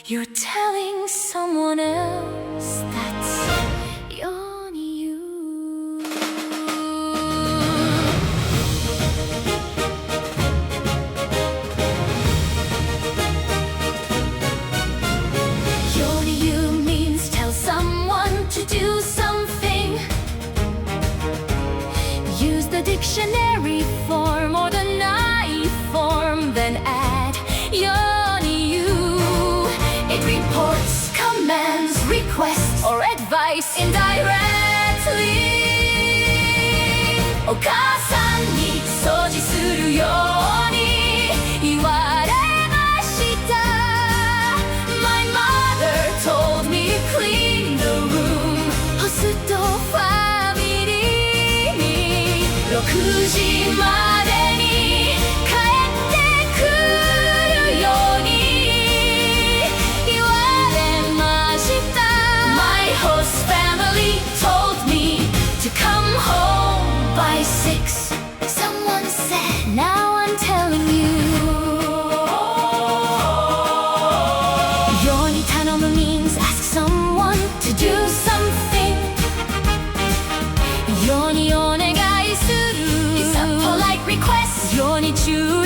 You're telling someone else that'sように言う。ように言う means tell someone to do something. Use the dictionary form or the knife form, then add ように言う。It reports, commands, requests, or advice indirectly. お母さんに掃除するように言われました。 My mother told me clean the room. ホストファミリーに6時までに帰ってくるように言われました。 My host family told me to come home by 6. Someone said, now I'm telling you. ように頼む means ask someone to do something. ようにお願いする It's a polite request. ように注意